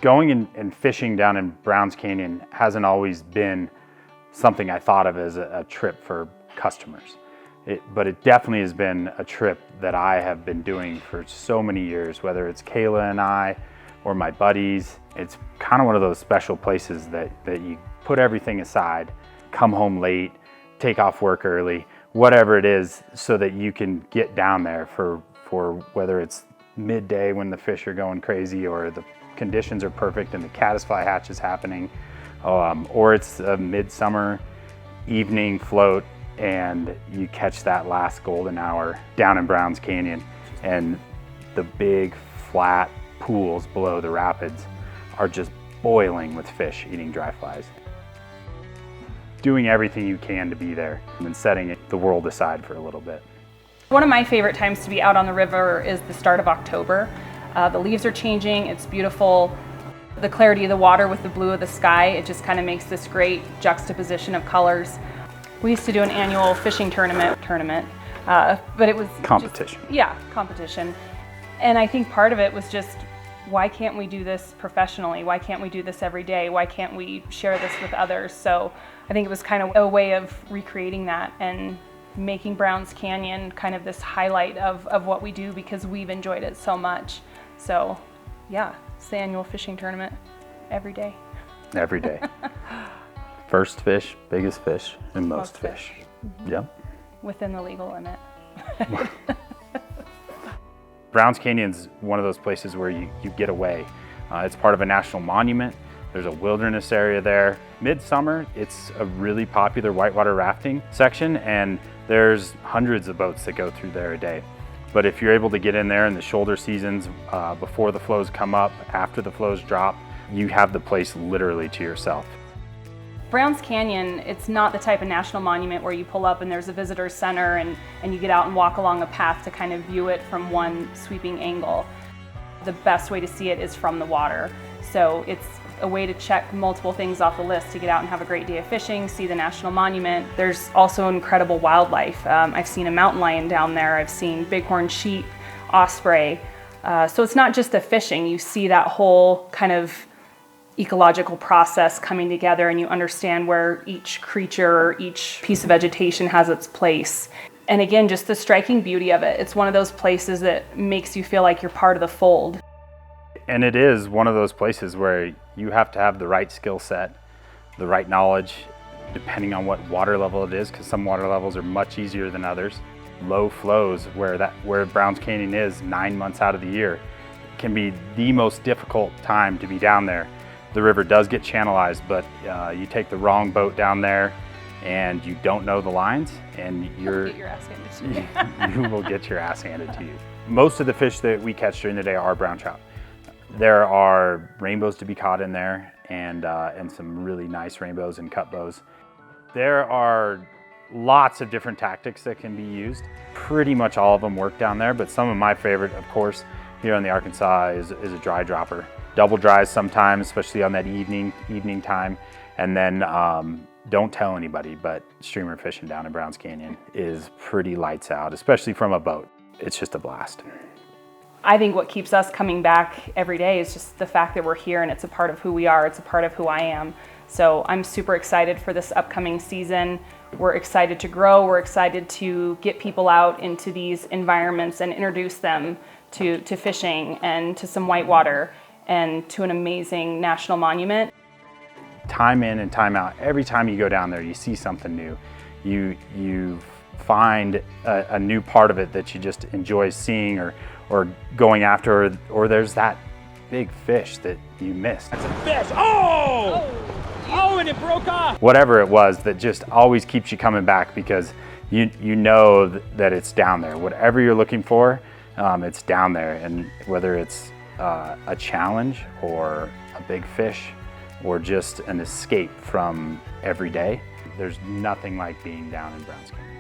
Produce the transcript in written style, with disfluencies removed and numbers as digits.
Going and fishing down in Browns Canyon hasn't always been something I thought of as a trip for customers. But it definitely has been a trip that I have been doing for so many years, whether it's Kayla and I or my buddies. It's kind of one of those special places that you put everything aside, come home late, take off work early, whatever it is, so that you can get down there for whether it's midday when the fish are going crazy or the conditions are perfect and the caddisfly hatch is happening, or it's a midsummer evening float and you catch that last golden hour down in Browns Canyon, and the big flat pools below the rapids are just boiling with fish eating dry flies. Doing everything you can to be there and setting the world aside for a little bit. One of my favorite times to be out on the river is the start of October. The leaves are changing, it's beautiful. The clarity of the water with the blue of the sky, it just kind of makes this great juxtaposition of colors. We used to do an annual fishing tournament, but it was competition. Competition. And I think part of it was just, why can't we do this professionally? Why can't we do this every day? Why can't we share this with others? So I think it was kind of a way of recreating that and making Browns Canyon kind of this highlight of what we do, because we've enjoyed it so much. So yeah, it's the annual fishing tournament every day. Every day. First fish, biggest fish, and most fish. Mm-hmm. Yep. Within the legal limit. Browns Canyon's one of those places where you get away. It's part of a national monument. There's a wilderness area there. Midsummer, it's a really popular whitewater rafting section, and there's hundreds of boats that go through there a day. But if you're able to get in there in the shoulder seasons, before the flows come up, after the flows drop, you have the place literally to yourself. Browns Canyon, it's not the type of national monument where you pull up and there's a visitor center and you get out and walk along a path to kind of view it from one sweeping angle. The best way to see it is from the water. So it's a way to check multiple things off the list to get out and have a great day of fishing, see the national monument. There's also incredible wildlife. I've seen a mountain lion down there, I've seen bighorn sheep, osprey. So it's not just the fishing, you see that whole kind of ecological process coming together, and you understand where each creature or each piece of vegetation has its place. And again, just the striking beauty of it. It's one of those places that makes you feel like you're part of the fold. And it is one of those places where you have to have the right skill set, the right knowledge, depending on what water level it is, because some water levels are much easier than others. Low flows, where Browns Canyon is 9 months out of the year, can be the most difficult time to be down there. The river does get channelized, but you take the wrong boat down there and you don't know the lines, and you will get your ass handed to you. Most of the fish that we catch during the day are brown trout. There are rainbows to be caught in there, and some really nice rainbows and cut bows. There are lots of different tactics that can be used. Pretty much all of them work down there, but some of my favorite, of course, here on the Arkansas is a dry dropper. Double dries sometimes, especially on that evening time. And then don't tell anybody, but streamer fishing down in Browns Canyon is pretty lights out, especially from a boat. It's just a blast. I think what keeps us coming back every day is just the fact that we're here and it's a part of who we are, it's a part of who I am. So I'm super excited for this upcoming season. We're excited to grow, we're excited to get people out into these environments and introduce them to fishing and to some whitewater and to an amazing national monument. Time in and time out, every time you go down there, you see something new. You find a new part of it that you just enjoy seeing or going after, or there's that big fish that you missed. That's a fish! Oh! Oh, and it broke off! Whatever it was that just always keeps you coming back, because you know that it's down there. Whatever you're looking for, it's down there. And whether it's a challenge or a big fish or just an escape from every day, there's nothing like being down in Browns Canyon.